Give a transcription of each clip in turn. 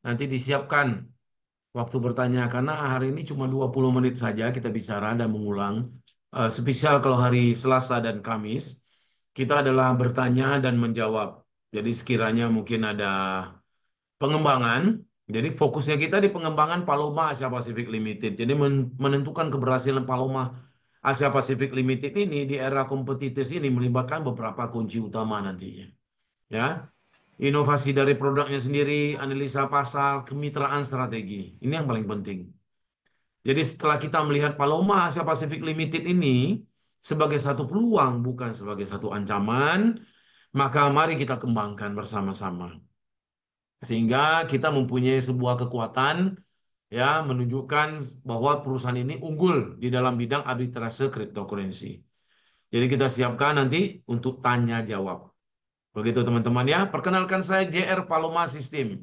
nanti disiapkan waktu bertanya karena hari ini cuma 20 menit saja kita bicara dan mengulang. Spesial kalau hari Selasa dan Kamis kita adalah bertanya dan menjawab. Jadi sekiranya mungkin ada pengembangan, jadi fokusnya kita di pengembangan Paloma Asia Pacific Limited. Jadi menentukan keberhasilan Paloma Asia Pacific Limited ini di era kompetitif ini melibatkan beberapa kunci utama nantinya. Ya, inovasi dari produknya sendiri, analisa pasar, kemitraan strategi. Ini yang paling penting. Jadi setelah kita melihat Paloma Asia Pacific Limited ini sebagai satu peluang, bukan sebagai satu ancaman, maka mari kita kembangkan bersama-sama. Sehingga kita mempunyai sebuah kekuatan ya menunjukkan bahwa perusahaan ini unggul di dalam bidang arbitrase cryptocurrency. Jadi kita siapkan nanti untuk tanya jawab. Begitu teman-teman ya. Perkenalkan saya JR Paloma System.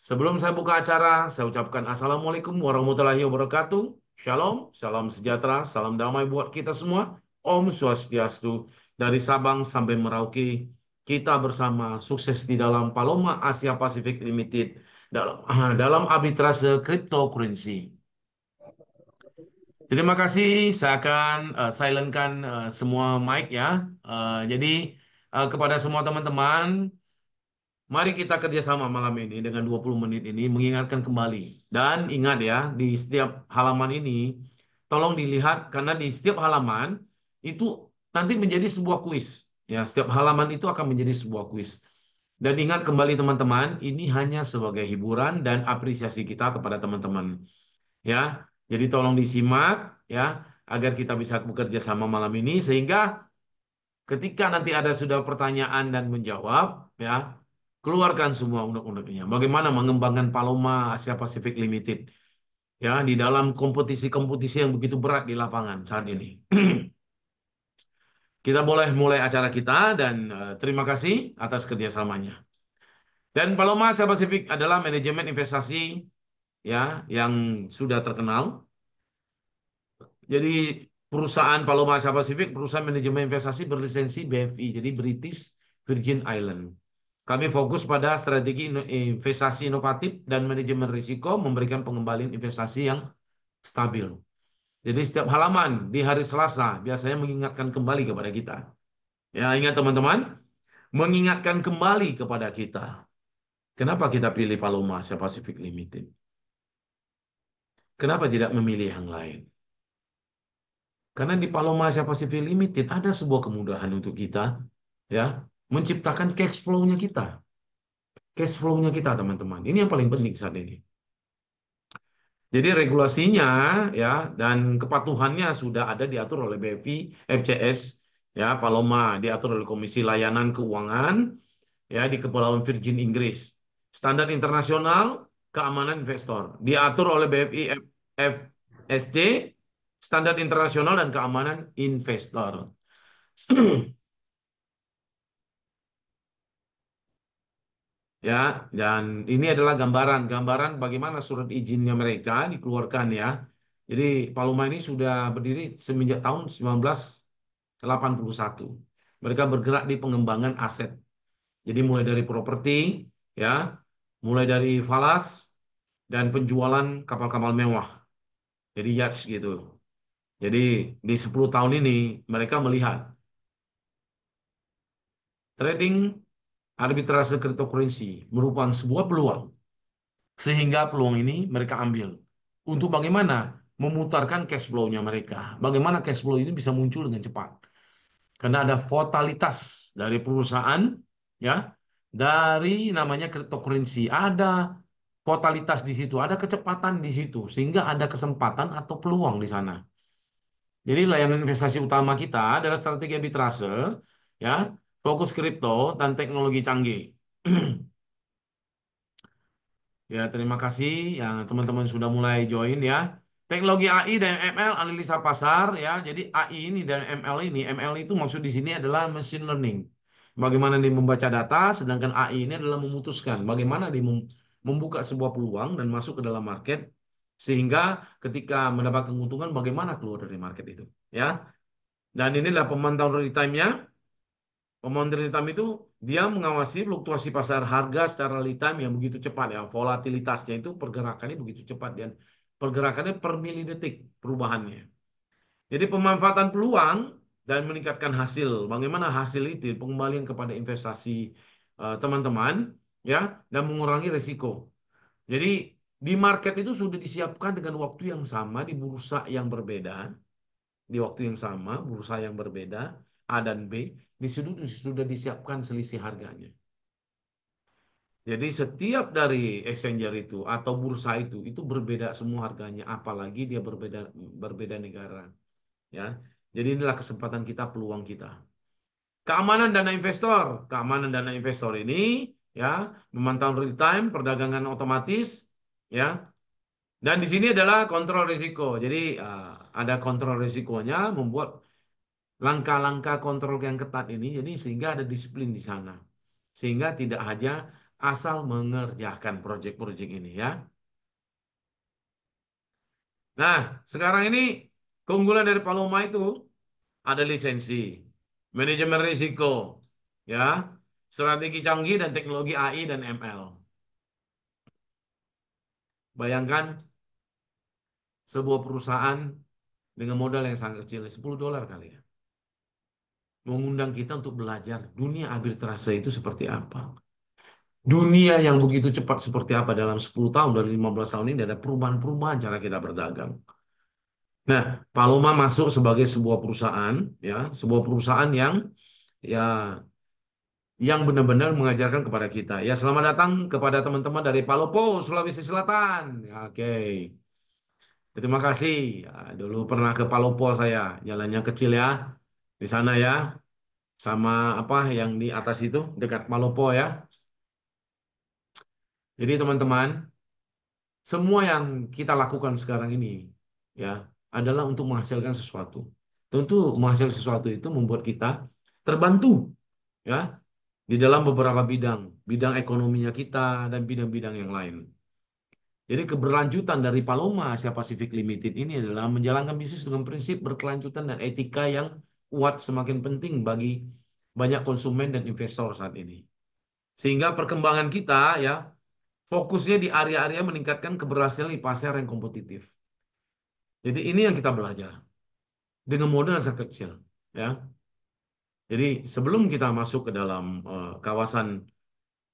Sebelum saya buka acara, saya ucapkan Assalamualaikum warahmatullahi wabarakatuh. Shalom, salam sejahtera, salam damai buat kita semua. Om Swastiastu. Dari Sabang sampai Merauke, kita bersama sukses di dalam Paloma Asia Pacific Limited dalam dalam arbitrase cryptocurrency. Terima kasih, saya akan silentkan semua mic ya. Jadi kepada semua teman-teman, mari kita kerjasama malam ini dengan 20 menit ini mengingatkan kembali. Dan ingat ya, di setiap halaman ini, tolong dilihat karena di setiap halaman itu nanti menjadi sebuah kuis. Ya, setiap halaman itu akan menjadi sebuah kuis. Dan ingat kembali teman-teman, ini hanya sebagai hiburan dan apresiasi kita kepada teman-teman. Ya, jadi tolong disimak ya, agar kita bisa bekerja sama malam ini sehingga ketika nanti ada sudah pertanyaan dan menjawab, ya, keluarkan semua unek-uneknya. Bagaimana mengembangkan Paloma Asia Pacific Limited, ya, di dalam kompetisi-kompetisi yang begitu berat di lapangan saat ini. Kita boleh mulai acara kita dan terima kasih atas kerjasamanya. Dan Paloma Asia Pacific adalah manajemen investasi ya yang sudah terkenal. Jadi perusahaan Paloma Asia Pacific, perusahaan manajemen investasi berlisensi BVI, jadi British Virgin Island. Kami fokus pada strategi investasi inovatif dan manajemen risiko, memberikan pengembalian investasi yang stabil. Jadi setiap halaman di hari Selasa biasanya mengingatkan kembali kepada kita. Ya, ingat teman-teman, mengingatkan kembali kepada kita. Kenapa kita pilih Paloma Asia Pacific Limited? Kenapa tidak memilih yang lain? Karena di Paloma Asia Pacific Limited ada sebuah kemudahan untuk kita, ya, menciptakan cash flow-nya kita. Cash flow-nya kita, teman-teman. Ini yang paling penting saat ini. Jadi regulasinya ya dan kepatuhannya sudah ada diatur oleh BFI, FCS, ya, Paloma diatur oleh Komisi Layanan Keuangan ya di Kepulauan Virgin Inggris. Standar internasional keamanan investor diatur oleh BFI FSC, standar internasional dan keamanan investor. Ya, dan ini adalah gambaran bagaimana surat izinnya mereka dikeluarkan ya. Jadi Paloma ini sudah berdiri semenjak tahun 1981. Mereka bergerak di pengembangan aset. Jadi mulai dari properti, ya, mulai dari falas dan penjualan kapal-kapal mewah. Jadi yachts gitu. Jadi di 10 tahun ini mereka melihat trading arbitrase cryptocurrency merupakan sebuah peluang. Sehingga peluang ini mereka ambil. Untuk bagaimana? Memutarkan cash flow-nya mereka. Bagaimana cash flow ini bisa muncul dengan cepat. Karena ada volatilitas dari perusahaan, ya, dari namanya cryptocurrency. Ada volatilitas di situ, ada kecepatan di situ. Sehingga ada kesempatan atau peluang di sana. Jadi layanan investasi utama kita adalah strategi arbitrase, ya, fokus kripto dan teknologi canggih. Ya, terima kasih yang teman-teman sudah mulai join ya. Teknologi AI dan ML analisa pasar ya. Jadi AI ini dan ML itu maksud di sini adalah machine learning. Bagaimana dia membaca data, sedangkan AI ini adalah memutuskan bagaimana dia membuka sebuah peluang dan masuk ke dalam market sehingga ketika mendapat keuntungan bagaimana keluar dari market itu ya. Dan inilah pemantauan real time-nya. Pemantauan real time itu dia mengawasi fluktuasi pasar harga secara real time yang begitu cepat ya. Volatilitasnya itu pergerakannya begitu cepat dan pergerakannya per milidetik perubahannya. Jadi pemanfaatan peluang dan meningkatkan hasil. Bagaimana hasil itu pengembalian kepada investasi teman-teman ya dan mengurangi risiko. Jadi di market itu sudah disiapkan dengan waktu yang sama di bursa yang berbeda, di waktu yang sama bursa yang berbeda A dan B di situ sudah disiapkan selisih harganya. Jadi setiap dari exchanger itu atau bursa itu berbeda semua harganya, apalagi dia berbeda berbeda negara, ya. Jadi inilah kesempatan kita, peluang kita. Keamanan dana investor ini, ya, memantau real time, perdagangan otomatis, ya. Dan di sini adalah kontrol risiko. Jadi ada kontrol risikonya, membuat langkah-langkah kontrol yang ketat ini, jadi sehingga ada disiplin di sana, sehingga tidak hanya asal mengerjakan proyek-proyek ini, ya. Nah, sekarang ini keunggulan dari Paloma itu ada lisensi, manajemen risiko, ya, strategi canggih dan teknologi AI dan ML. Bayangkan sebuah perusahaan dengan modal yang sangat kecil, $10 kali ya, mengundang kita untuk belajar dunia arbitrase itu seperti apa. Dunia yang begitu cepat seperti apa dalam 10 tahun dari 15 tahun ini ada perubahan-perubahan cara kita berdagang. Nah, Paloma masuk sebagai sebuah perusahaan, ya, sebuah perusahaan ya yang benar-benar mengajarkan kepada kita. Ya, selamat datang kepada teman-teman dari Palopo, Sulawesi Selatan. Oke, terima kasih. Ya, dulu pernah ke Palopo saya, jalannya kecil ya, di sana ya, sama apa yang di atas itu dekat Palopo ya. Jadi teman-teman, semua yang kita lakukan sekarang ini ya adalah untuk menghasilkan sesuatu. Tentu menghasilkan sesuatu itu membuat kita terbantu ya di dalam beberapa bidang, bidang ekonominya kita dan bidang-bidang yang lain. Jadi keberlanjutan dari Paloma Asia Pacific Limited ini adalah menjalankan bisnis dengan prinsip berkelanjutan dan etika yang kuat semakin penting bagi banyak konsumen dan investor saat ini. Sehingga perkembangan kita ya fokusnya di area-area meningkatkan keberhasilan di pasar yang kompetitif. Jadi ini yang kita belajar dengan modal yang sangat kecil, ya. Jadi sebelum kita masuk ke dalam kawasan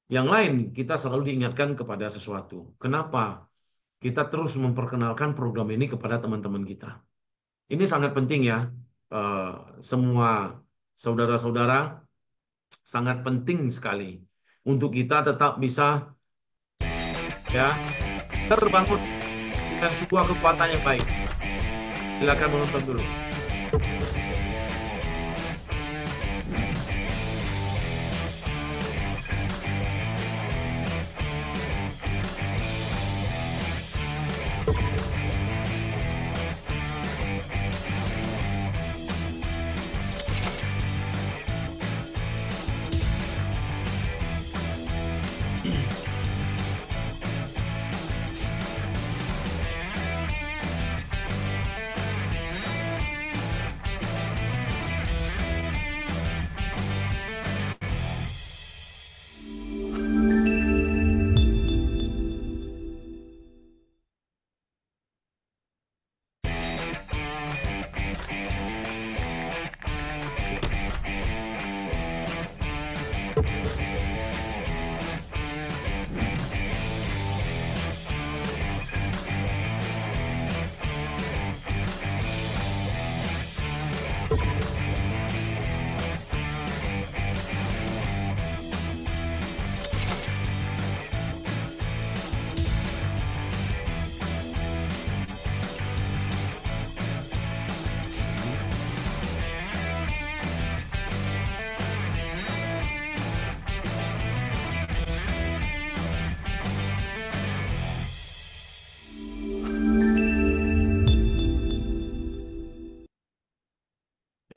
yang lain, kita selalu diingatkan kepada sesuatu. Kenapa kita terus memperkenalkan program ini kepada teman-teman kita? Ini sangat penting ya, eh, semua saudara-saudara, sangat penting sekali untuk kita tetap bisa ya terbangun dengan sebuah kekuatan yang baik. Silakan menonton dulu.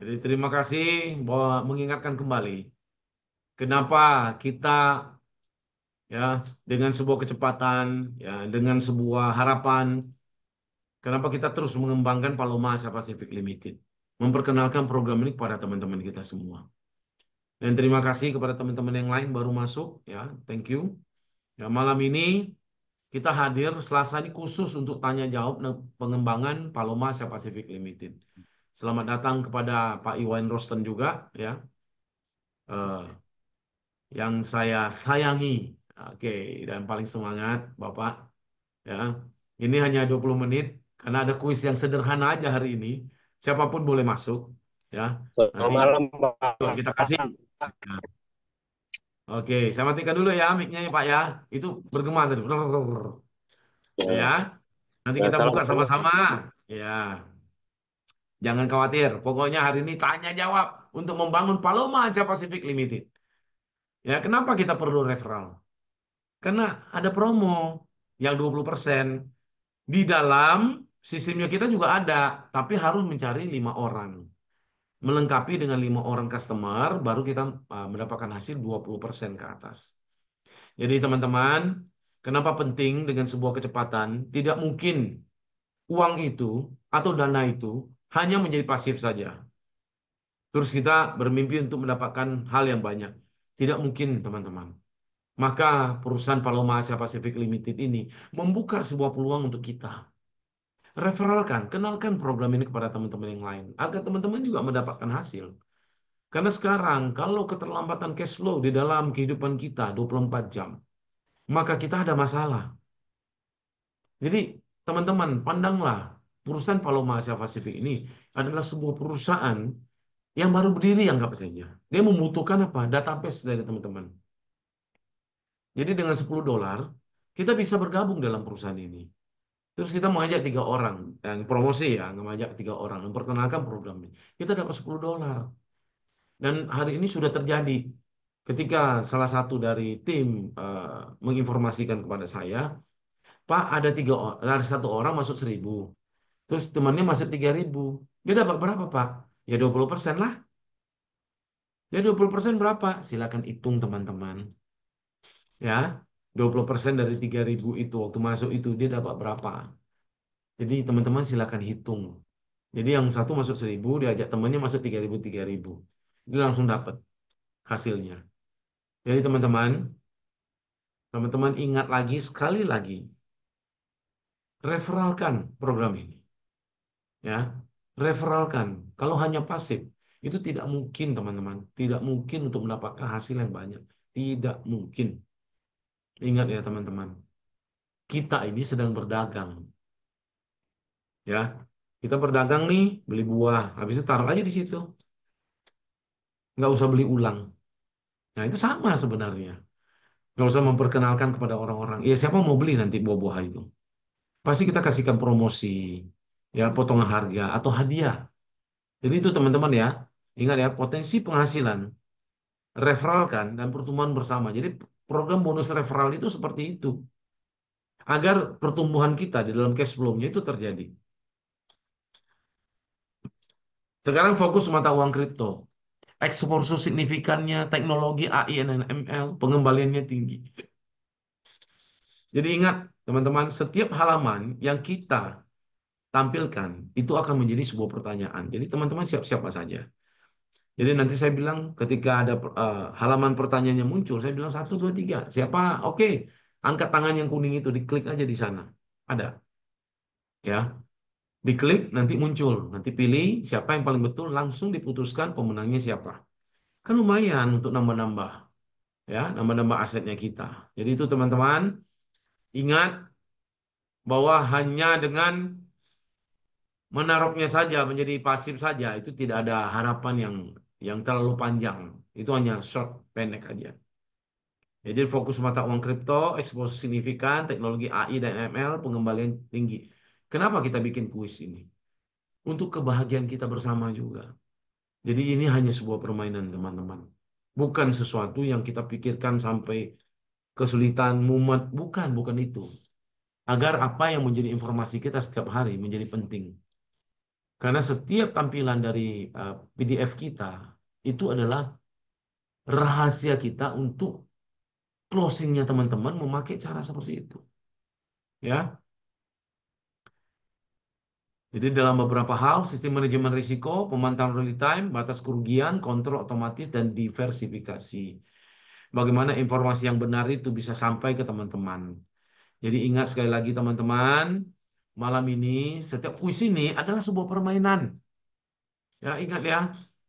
Jadi terima kasih bahwa mengingatkan kembali kenapa kita ya dengan sebuah kecepatan ya dengan sebuah harapan kenapa kita terus mengembangkan Paloma Asia Pacific Limited memperkenalkan program ini kepada teman-teman kita semua. Dan terima kasih kepada teman-teman yang lain baru masuk ya. Thank you. Ya, malam ini kita hadir Selasa ini khusus untuk tanya jawab dan pengembangan Paloma Asia Pacific Limited. Selamat datang kepada Pak Iwan Rosten juga ya. Eh, yang saya sayangi. Oke, dan paling semangat Bapak ya. Ini hanya 20 menit karena ada kuis yang sederhana aja hari ini. Siapapun boleh masuk ya. Selamat Nanti malam, coba kita kasih. Pak. Ya. Oke, saya matikan dulu ya mic-nya ya, Pak ya. Itu bergema tadi. Ya. Ya, Nanti ya, kita buka assalamualaikum. sama-sama. Ya. Jangan khawatir. Pokoknya hari ini tanya jawab untuk membangun Paloma Asia Pacific Limited. Ya, kenapa kita perlu referral? Karena ada promo yang 20%. Di dalam sistemnya kita juga ada, tapi harus mencari 5 orang. Melengkapi dengan 5 orang customer, baru kita mendapatkan hasil 20% ke atas. Jadi teman-teman, kenapa penting dengan sebuah kecepatan? Tidak mungkin uang itu atau dana itu hanya menjadi pasif saja. Terus kita bermimpi untuk mendapatkan hal yang banyak. Tidak mungkin, teman-teman. Maka perusahaan Paloma Asia Pacific Limited ini membuka sebuah peluang untuk kita. Referralkan, kenalkan program ini kepada teman-teman yang lain. Agar teman-teman juga mendapatkan hasil. Karena sekarang, kalau keterlambatan cash flow di dalam kehidupan kita 24 jam, maka kita ada masalah. Jadi, teman-teman, pandanglah perusahaan Paloma Asia Pasifik ini adalah sebuah perusahaan yang baru berdiri, anggap saja. Dia membutuhkan apa? Database dari teman-teman. Jadi dengan $10, kita bisa bergabung dalam perusahaan ini. Terus kita mengajak 3 orang, yang promosi ya, mengajak 3 orang, memperkenalkan program ini. Kita dapat $10. Dan hari ini sudah terjadi. Ketika salah satu dari tim menginformasikan kepada saya, Pak, ada 1 orang masuk 1.000. Terus temannya masuk 3.000. Dia dapat berapa, Pak? Ya 20% lah. Ya 20% berapa? Silakan hitung, teman-teman. Ya, 20% dari 3.000 itu, waktu masuk itu, dia dapat berapa? Jadi teman-teman silakan hitung. Jadi yang satu masuk 1.000, diajak temannya masuk 3.000, 3.000. Dia langsung dapat hasilnya. Jadi teman-teman ingat lagi, sekali lagi, referralkan program ini. Ya, referralkan. Kalau hanya pasif, itu tidak mungkin, teman-teman. Tidak mungkin untuk mendapatkan hasil yang banyak. Tidak mungkin. Ingat ya, teman-teman. Kita ini sedang berdagang. Ya, kita berdagang nih, beli buah. Habis itu taruh aja di situ. Nggak usah beli ulang. Nah, itu sama sebenarnya. Nggak usah memperkenalkan kepada orang-orang. Ya, siapa mau beli nanti buah-buah itu? Pasti kita kasihkan promosi, ya, potongan harga, atau hadiah. Jadi itu teman-teman ya. Ingat ya, potensi penghasilan, referralkan, dan pertumbuhan bersama. Jadi program bonus referral itu seperti itu. Agar pertumbuhan kita di dalam cash flow-nya itu terjadi. Sekarang fokus mata uang kripto. Eksposur signifikannya, teknologi AI dan ML, pengembaliannya tinggi. Jadi ingat, teman-teman, setiap halaman yang kita tampilkan itu akan menjadi sebuah pertanyaan. Jadi teman-teman siap-siap saja. Jadi nanti saya bilang ketika ada halaman pertanyaannya muncul, saya bilang 1, 2, 3. Siapa? Oke, angkat tangan yang kuning itu, diklik aja di sana. Ada, ya. Diklik nanti muncul, nanti pilih siapa yang paling betul, langsung diputuskan pemenangnya siapa. Kan lumayan untuk nambah-nambah, ya, nambah-nambah asetnya kita. Jadi itu teman-teman, ingat bahwa hanya dengan menaruhnya saja menjadi pasif saja itu tidak ada harapan yang terlalu panjang. Itu hanya short pendek aja. Jadi fokus mata uang kripto, eksposur signifikan, teknologi AI dan ML, pengembalian tinggi. Kenapa kita bikin kuis ini? Untuk kebahagiaan kita bersama juga. Jadi ini hanya sebuah permainan, teman-teman. Bukan sesuatu yang kita pikirkan sampai kesulitan, mumet. Bukan itu. Agar apa yang menjadi informasi kita setiap hari menjadi penting. Karena setiap tampilan dari PDF kita itu adalah rahasia kita untuk closingnya teman-teman memakai cara seperti itu. Ya, Jadi dalam beberapa hal, sistem manajemen risiko, pemantauan real time, batas kerugian, kontrol otomatis, dan diversifikasi. Bagaimana informasi yang benar itu bisa sampai ke teman-teman. Jadi ingat sekali lagi teman-teman, malam ini setiap kuis ini adalah sebuah permainan. Ya ingat ya,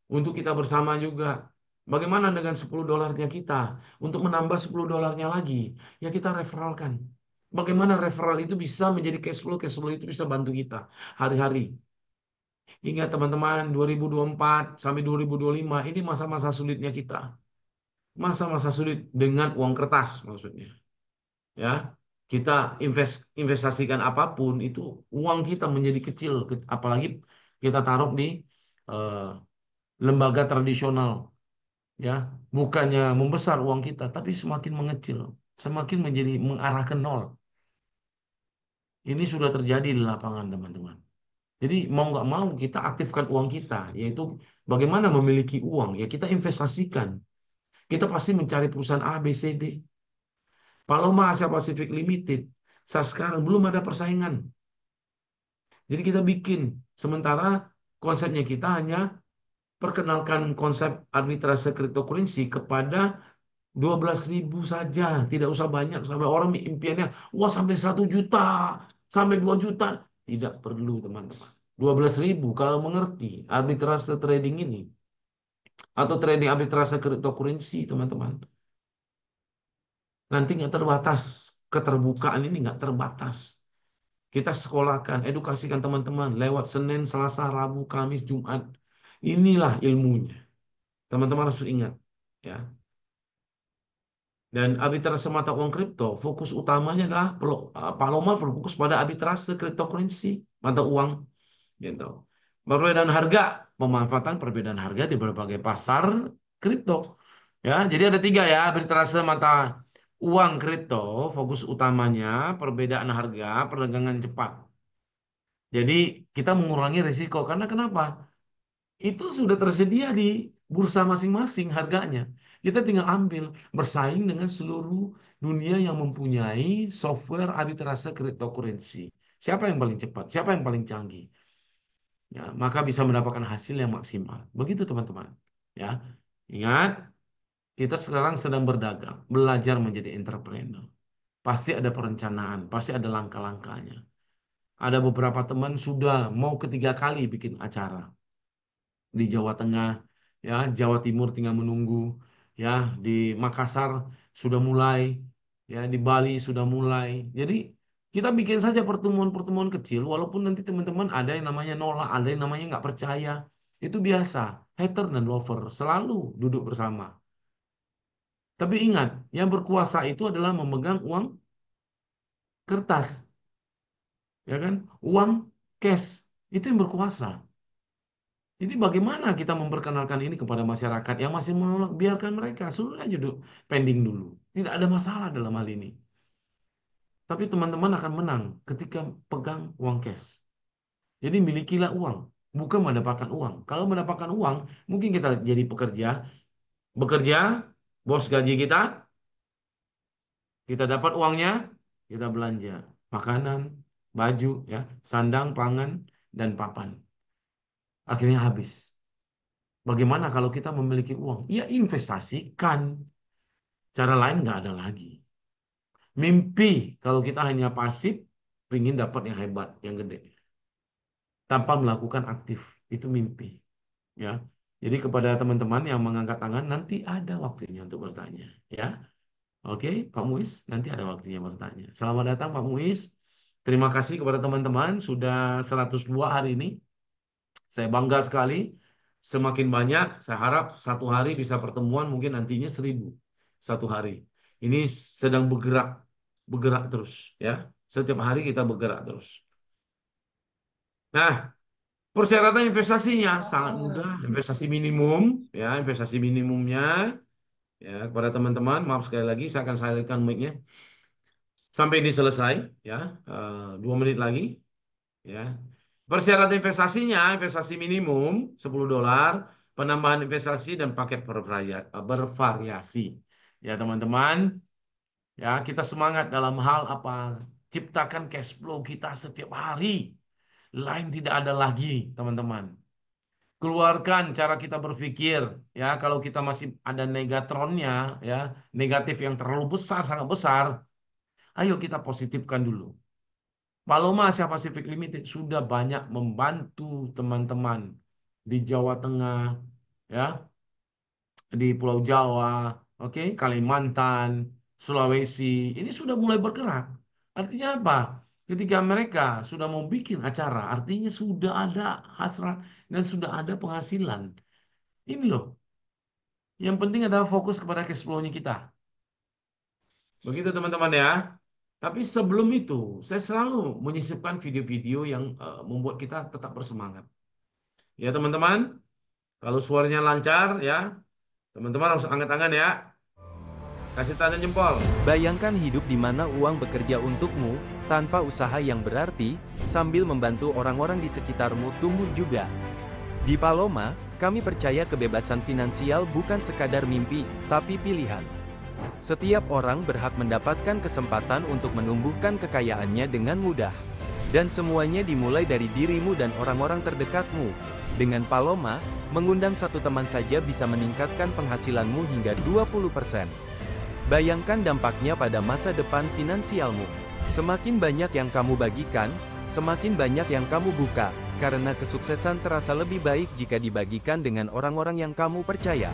untuk kita bersama juga. Bagaimana dengan 10 dolarnya kita? Untuk menambah 10 dolarnya lagi, ya kita referralkan. Bagaimana referral itu bisa menjadi cash flow itu bisa bantu kita hari-hari. Ingat teman-teman, 2024 sampai 2025 ini masa-masa sulitnya kita. Masa-masa sulit dengan uang kertas maksudnya. Ya, kita investasikan apapun itu uang kita menjadi kecil, apalagi kita taruh di eh, lembaga tradisional. Ya, bukannya membesar uang kita, tapi semakin mengecil, semakin menjadi mengarah ke nol. Ini sudah terjadi di lapangan, teman-teman. Jadi mau nggak mau kita aktifkan uang kita, yaitu bagaimana memiliki uang. Ya kita investasikan. Kita pasti mencari perusahaan A, B, C, D. Paloma Asia Pacific Limited. Saat sekarang belum ada persaingan. Jadi kita bikin. Sementara konsepnya kita hanya perkenalkan konsep arbitrase cryptocurrency kepada 12.000 saja. Tidak usah banyak sampai orang impiannya, wah sampai 1 juta, sampai 2 juta. Tidak perlu teman-teman. 12.000 kalau mengerti arbitrase trading ini atau trading arbitrase cryptocurrency teman-teman. Nanti nggak terbatas. Keterbukaan ini nggak terbatas. Kita sekolahkan, edukasikan teman-teman lewat Senin, Selasa, Rabu, Kamis, Jumat. Inilah ilmunya. Teman-teman harus ingat. Ya. Dan arbitrase mata uang kripto, fokus utamanya adalah Paloma berfokus pada arbitrase cryptocurrency, mata uang. Gitu. Perbedaan harga, pemanfaatan perbedaan harga di berbagai pasar kripto. Ya, jadi ada tiga ya, arbitrase mata uang kripto, fokus utamanya perbedaan harga, perdagangan cepat. Jadi kita mengurangi risiko karena kenapa? Itu sudah tersedia di bursa masing-masing harganya. Kita tinggal ambil, bersaing dengan seluruh dunia yang mempunyai software arbitrase cryptocurrency. Siapa yang paling cepat? Siapa yang paling canggih? Ya, maka bisa mendapatkan hasil yang maksimal. Begitu teman-teman. Ya, ingat, kita sekarang sedang berdagang, belajar menjadi entrepreneur. Pasti ada perencanaan, pasti ada langkah-langkahnya. Ada beberapa teman sudah mau ketiga kali bikin acara di Jawa Tengah, ya Jawa Timur tinggal menunggu, ya di Makassar sudah mulai, ya di Bali sudah mulai. Jadi kita bikin saja pertemuan-pertemuan kecil, walaupun nanti teman-teman ada yang namanya nolak, ada yang namanya nggak percaya, itu biasa. Hater dan lover selalu duduk bersama. Tapi ingat, yang berkuasa itu adalah memegang uang kertas, ya kan? Uang cash itu yang berkuasa. Jadi bagaimana kita memperkenalkan ini kepada masyarakat yang masih menolak? Biarkan mereka, suruh aja dulu, pending dulu. Tidak ada masalah dalam hal ini. Tapi teman-teman akan menang ketika pegang uang cash. Jadi milikilah uang, bukan mendapatkan uang. Kalau mendapatkan uang, mungkin kita jadi pekerja, bekerja, bos gaji kita, kita dapat uangnya, kita belanja makanan, baju, ya, sandang, pangan, dan papan. Akhirnya habis. Bagaimana kalau kita memiliki uang? Ya investasikan. Cara lain nggak ada lagi. Mimpi kalau kita hanya pasif, ingin dapat yang hebat, yang gede, tanpa melakukan aktif, itu mimpi. Ya, jadi kepada teman-teman yang mengangkat tangan, nanti ada waktunya untuk bertanya. Ya, oke, Pak Muiz, nanti ada waktunya bertanya. Selamat datang, Pak Muiz. Terima kasih kepada teman-teman sudah 102 hari ini. Saya bangga sekali. Semakin banyak, saya harap satu hari bisa pertemuan, mungkin nantinya 1.000 satu hari. Ini sedang bergerak, bergerak terus, ya. Setiap hari kita bergerak terus. Nah, persyaratan investasinya sangat mudah. Investasi minimum, ya, investasi minimumnya, ya, kepada teman-teman. Maaf sekali lagi, saya akan salurkan mic-nya sampai ini selesai, ya, 2 menit lagi. Ya. Persyaratan investasinya, investasi minimum 10 dolar, penambahan investasi dan paket bervariasi. Ya teman-teman, ya kita semangat dalam hal apa? Ciptakan cash flow kita setiap hari. Lain tidak ada lagi, teman-teman. Keluarkan cara kita berpikir, ya. Kalau kita masih ada negatronnya, ya, negatif yang terlalu besar, sangat besar, ayo kita positifkan dulu. Paloma Asia Pacific Limited sudah banyak membantu teman-teman di Jawa Tengah, ya, di Pulau Jawa, oke, Kalimantan, Sulawesi, ini sudah mulai bergerak. Artinya apa? Ketika mereka sudah mau bikin acara, artinya sudah ada hasrat dan sudah ada penghasilan. Ini loh, yang penting adalah fokus kepada cash flow-nya kita. Begitu teman-teman ya. Tapi sebelum itu, saya selalu menyisipkan video-video yang membuat kita tetap bersemangat. Ya teman-teman, kalau suaranya lancar ya, teman-teman harus angkat tangan ya. Kasih tanda jempol. Bayangkan hidup di mana uang bekerja untukmu, tanpa usaha yang berarti, sambil membantu orang-orang di sekitarmu tumbuh juga. Di Paloma, kami percaya kebebasan finansial bukan sekadar mimpi, tapi pilihan. Setiap orang berhak mendapatkan kesempatan untuk menumbuhkan kekayaannya dengan mudah. Dan semuanya dimulai dari dirimu dan orang-orang terdekatmu. Dengan Paloma, mengundang satu teman saja bisa meningkatkan penghasilanmu hingga 20%. Bayangkan dampaknya pada masa depan finansialmu. Semakin banyak yang kamu bagikan, semakin banyak yang kamu buka, karena kesuksesan terasa lebih baik jika dibagikan dengan orang-orang yang kamu percaya.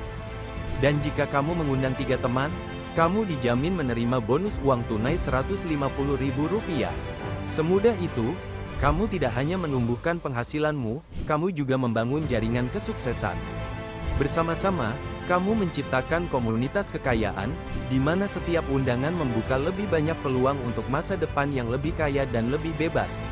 Dan jika kamu mengundang 3 teman, kamu dijamin menerima bonus uang tunai Rp150.000. Semudah itu, kamu tidak hanya menumbuhkan penghasilanmu, kamu juga membangun jaringan kesuksesan. Bersama-sama, kamu menciptakan komunitas kekayaan, di mana setiap undangan membuka lebih banyak peluang untuk masa depan yang lebih kaya dan lebih bebas.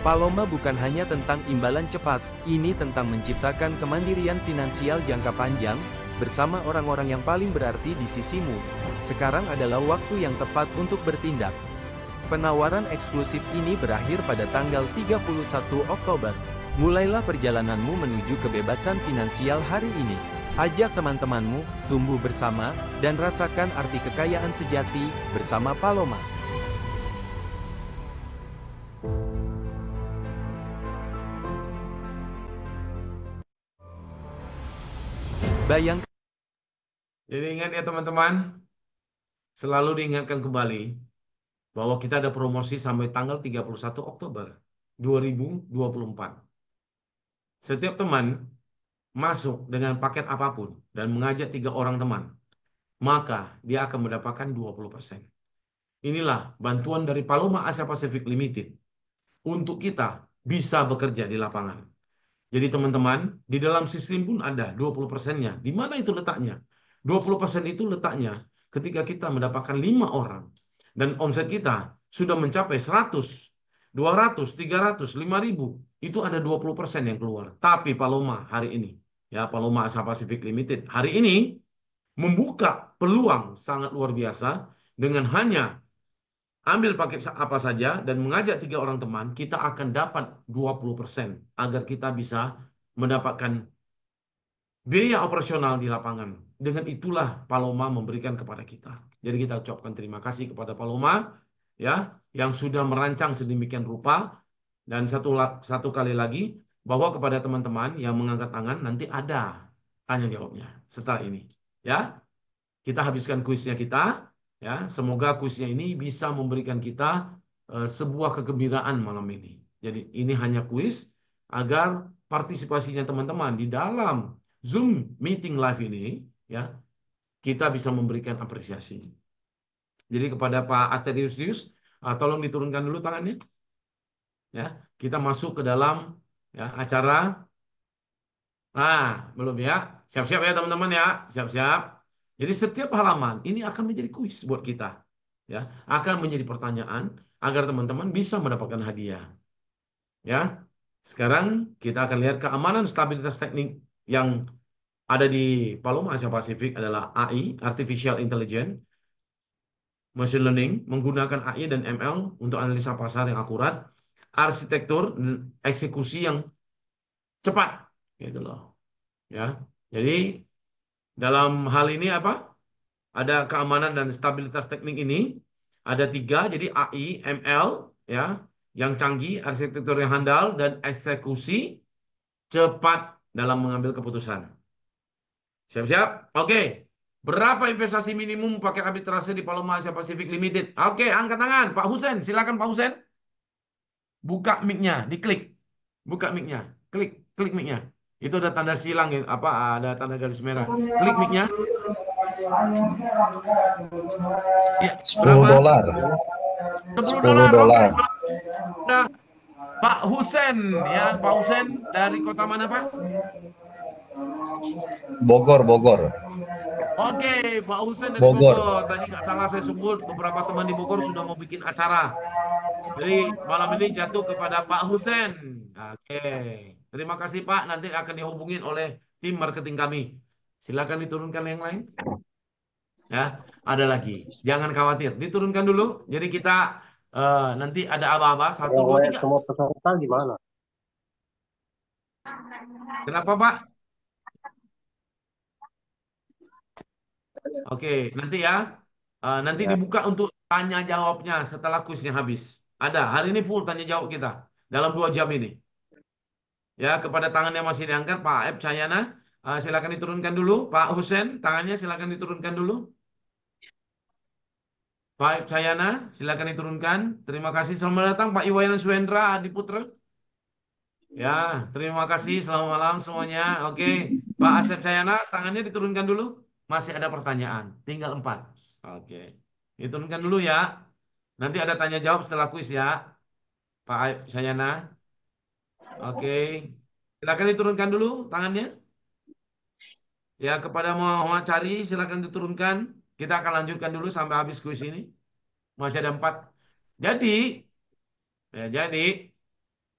Paloma bukan hanya tentang imbalan cepat, ini tentang menciptakan kemandirian finansial jangka panjang, bersama orang-orang yang paling berarti di sisimu. Sekarang adalah waktu yang tepat untuk bertindak. Penawaran eksklusif ini berakhir pada tanggal 31 Oktober. Mulailah perjalananmu menuju kebebasan finansial hari ini. Ajak teman-temanmu, tumbuh bersama, dan rasakan arti kekayaan sejati, bersama Paloma. Bayangkan. Jadi ingat ya teman-teman, selalu diingatkan kembali bahwa kita ada promosi sampai tanggal 31 Oktober 2024. Setiap teman masuk dengan paket apapun dan mengajak 3 orang teman, maka dia akan mendapatkan 20%. Inilah bantuan dari Paloma Asia Pacific Limited untuk kita bisa bekerja di lapangan. Jadi teman-teman, di dalam sistem pun ada 20%-nya. Di mana itu letaknya? 20% itu letaknya ketika kita mendapatkan 5 orang dan omset kita sudah mencapai 100, 200, 300, 5.000. Itu ada 20% yang keluar. Tapi Paloma hari ini, ya Paloma Asia Pacific Limited hari ini membuka peluang sangat luar biasa dengan hanya ambil paket apa saja dan mengajak 3 orang teman, kita akan dapat 20% agar kita bisa mendapatkan biaya operasional di lapangan. Dengan itulah Paloma memberikan kepada kita. Jadi kita ucapkan terima kasih kepada Paloma ya yang sudah merancang sedemikian rupa dan satu kali lagi bahwa kepada teman-teman yang mengangkat tangan nanti ada tanya jawabnya setelah ini. Ya, kita habiskan kuisnya kita. Ya, semoga kuisnya ini bisa memberikan kita sebuah kegembiraan malam ini. Jadi ini hanya kuis agar partisipasinya teman-teman di dalam Zoom meeting live ini, ya, kita bisa memberikan apresiasi. Jadi kepada Pak Asterius, tolong diturunkan dulu tangannya. Ya, kita masuk ke dalam ya acara. Nah, belum ya? Siap-siap ya teman-teman ya, siap-siap. Jadi setiap halaman ini akan menjadi kuis buat kita, ya, akan menjadi pertanyaan agar teman-teman bisa mendapatkan hadiah. Ya, sekarang kita akan lihat keamanan stabilitas teknik yang ada di Paloma Asia Pasifik adalah AI, Artificial Intelligence, Machine Learning, menggunakan AI dan ML untuk analisa pasar yang akurat, arsitektur dan eksekusi yang cepat, gitu loh. Ya, jadi dalam hal ini apa? Ada keamanan dan stabilitas teknik ini ada 3, jadi AI, ML, ya, yang canggih, arsitektur yang handal, dan eksekusi cepat dalam mengambil keputusan. Siap-siap? Oke. Berapa investasi minimum paket arbitrase di Paloma Asia Pacific Limited? Oke, angkat tangan. Pak Husen, silakan Pak Husen. Buka mic-nya, diklik. Buka mic-nya. Klik, klik mic-nya. Itu ada tanda silang, apa? Ada tanda garis merah. Klik mic-nya. Ya, berapa? $10. $10. $10. Oke, Pak Husen, ya, Pak Husen dari kota mana, Pak? Bogor. Oke, Pak Husen dari Bogor. Bogor. Tadi nggak salah saya sebut, beberapa teman di Bogor sudah mau bikin acara. Jadi malam ini jatuh kepada Pak Husen. Oke, terima kasih Pak. Nanti akan dihubungin oleh tim marketing kami. Silakan diturunkan yang lain. Ya, ada lagi. Jangan khawatir, diturunkan dulu. Jadi kita nanti ada aba-aba 1, 2, 3. Semua peserta gimana? Kenapa Pak? Oke, nanti ya. Nanti Ya. dibuka untuk tanya jawabnya setelah kuisnya habis. Ada. Hari ini full tanya jawab kita dalam 2 jam ini. Ya, kepada tangan yang masih diangkat, Pak Ep Cahyana, silakan diturunkan dulu. Pak Husen, tangannya silakan diturunkan dulu. Pak Ep Cahyana, silakan diturunkan. Terima kasih. Selamat datang Pak Iwayan Suendra Adiputra. Ya, terima kasih. Selamat malam semuanya. Oke, Pak Asep Cahyana, tangannya diturunkan dulu. Masih ada pertanyaan, tinggal 4. Oke, diturunkan dulu ya. Nanti ada tanya jawab setelah kuis ya, Pak Ep Cahyana. Oke, silakan diturunkan dulu tangannya. Ya, kepada Muhammad Cari, silakan diturunkan. Kita akan lanjutkan dulu sampai habis kuis ini. Masih ada 4. Jadi,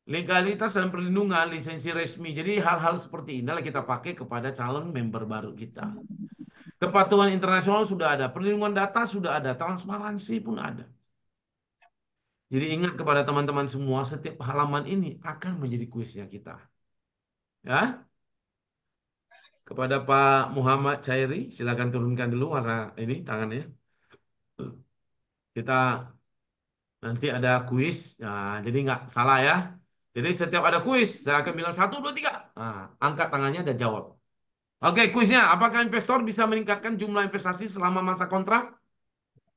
legalitas dan perlindungan lisensi resmi. Jadi hal-hal seperti inilah kita pakai kepada calon member baru kita. Kepatuhan internasional sudah ada, perlindungan data sudah ada, transparansi pun ada. Jadi ingat kepada teman-teman semua, setiap halaman ini akan menjadi kuisnya kita. Ya. Kepada Pak Muhammad Cairi, silakan turunkan dulu warna ini tangannya. Kita nanti ada kuis, nah, jadi nggak salah ya. Jadi setiap ada kuis, saya akan bilang 1, 2, 3. Nah, angkat tangannya dan jawab. Oke, kuisnya. Apakah investor bisa meningkatkan jumlah investasi selama masa kontrak?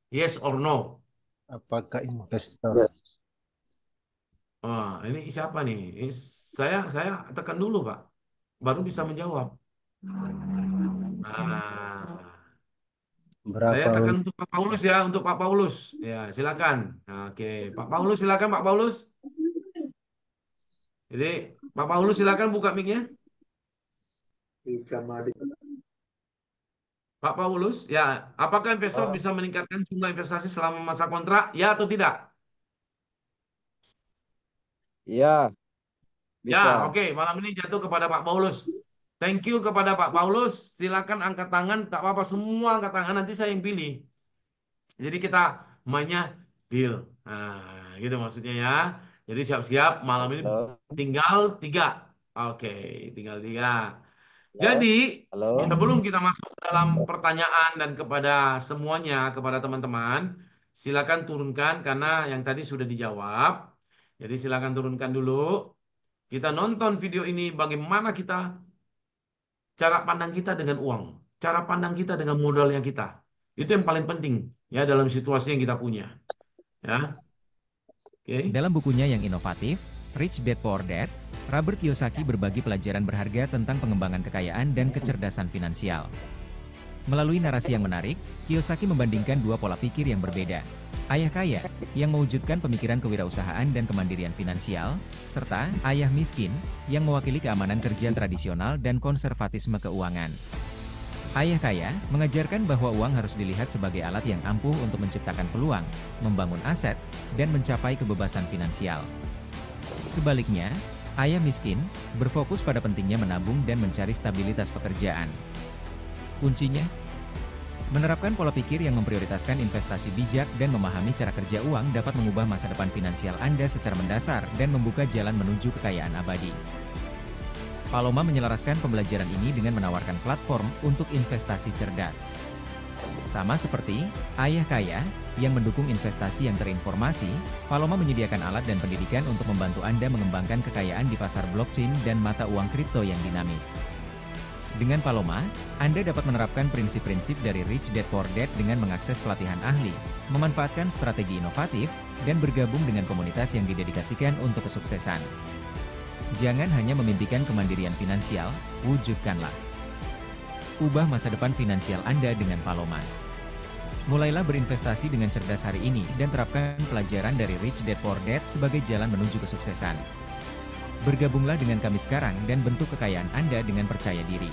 Yes or no? Apakah investor? Ini siapa nih? Saya tekan dulu, Pak. Baru bisa menjawab. Nah, saya Berapa? tekan untuk Pak Paulus ya, untuk Pak Paulus. Ya, silakan. Oke, Pak Paulus silakan, Pak Paulus. Jadi, Pak Paulus silakan buka mic-nya. Pak Paulus, ya, apakah investor bisa meningkatkan jumlah investasi selama masa kontrak? Ya atau tidak? Ya, Ya, bisa. oke. Malam ini jatuh kepada Pak Paulus. Thank you kepada Pak Paulus. Silakan angkat tangan, tak apa-apa semua angkat tangan. Nanti saya yang pilih. Jadi kita mainnya deal. Nah, gitu maksudnya ya. Jadi siap-siap malam ini Halo, tinggal 3. Oke, tinggal 3. halo, Jadi halo. sebelum kita masuk ke dalam pertanyaan dan kepada semuanya, kepada teman-teman, silakan turunkan karena yang tadi sudah dijawab. Jadi silakan turunkan dulu. Kita nonton video ini bagaimana cara pandang kita dengan uang, cara pandang kita dengan modal yang kita. Itu yang paling penting ya dalam situasi yang kita punya. Ya. Oke. Dalam bukunya yang inovatif, Rich Dad Poor Dad, Robert Kiyosaki berbagi pelajaran berharga tentang pengembangan kekayaan dan kecerdasan finansial. Melalui narasi yang menarik, Kiyosaki membandingkan 2 pola pikir yang berbeda. Ayah kaya, yang mewujudkan pemikiran kewirausahaan dan kemandirian finansial, serta ayah miskin, yang mewakili keamanan kerja tradisional dan konservatisme keuangan. Ayah kaya mengajarkan bahwa uang harus dilihat sebagai alat yang ampuh untuk menciptakan peluang, membangun aset, dan mencapai kebebasan finansial. Sebaliknya, ayah miskin berfokus pada pentingnya menabung dan mencari stabilitas pekerjaan. Kuncinya, menerapkan pola pikir yang memprioritaskan investasi bijak dan memahami cara kerja uang dapat mengubah masa depan finansial Anda secara mendasar dan membuka jalan menuju kekayaan abadi. Paloma menyelaraskan pembelajaran ini dengan menawarkan platform untuk investasi cerdas. Sama seperti Ayah Kaya yang mendukung investasi yang terinformasi, Paloma menyediakan alat dan pendidikan untuk membantu Anda mengembangkan kekayaan di pasar blockchain dan mata uang kripto yang dinamis. Dengan Paloma, Anda dapat menerapkan prinsip-prinsip dari Rich Dad Poor Dad dengan mengakses pelatihan ahli, memanfaatkan strategi inovatif, dan bergabung dengan komunitas yang didedikasikan untuk kesuksesan. Jangan hanya memimpikan kemandirian finansial, wujudkanlah. Ubah masa depan finansial Anda dengan Paloma. Mulailah berinvestasi dengan cerdas hari ini dan terapkan pelajaran dari Rich Dad Poor Dad sebagai jalan menuju kesuksesan. Bergabunglah dengan kami sekarang dan bentuk kekayaan Anda dengan percaya diri.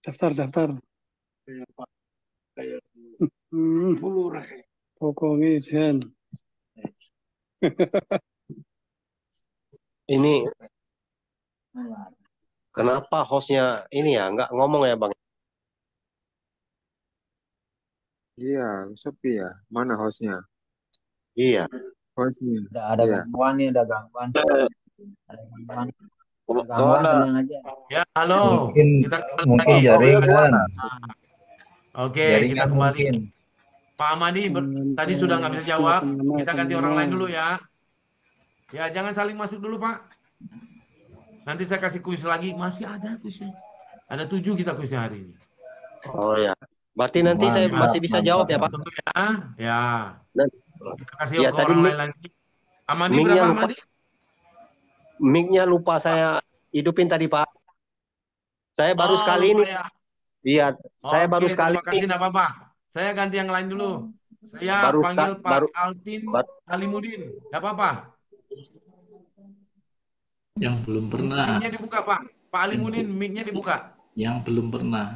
Daftar, daftar. Pokoknya Jen. Ini kenapa hostnya ini ya nggak ngomong ya Bang? Iya, sepi ya. Mana hostnya? Iya. Hostnya. Ada Iya. gangguan nih, ada gangguan. Ada gangguan. Ada gangguan, Soalnya tenang aja. Ya, halo. Mungkin Kita kembali mungkin lagi. jaringan, Oke, kita jaringan kembali. mungkin. Pak Amadi tadi sudah nggak bisa jawab. Kita ganti orang lain dulu ya. Ya, jangan saling masuk dulu, Pak. Nanti saya kasih kuis lagi. Masih ada kuisnya. Ada 7 kita kuisnya hari ini. oh ya. Berarti nanti saya Mantap, masih bisa jawab ya Pak? Tunggu ya. Ya. Dan, Kita kasih ya ke tadi orang lain lagi. Amadi mic-nya berapa, lupa. Amadi? Mic-nya lupa saya hidupin tadi Pak. Saya baru sekali lupa ini. ya. Iya, saya Oke, baru sekali terima kasih, ini. nggak apa-apa. Saya ganti yang lain dulu. Saya Baru panggil sta- Pak baru Altin bar- Alimudin. Nggak apa-apa. Yang belum pernah, Mic-nya dibuka, Pak. Pak Alimudin, mic-nya dibuka. yang belum pernah.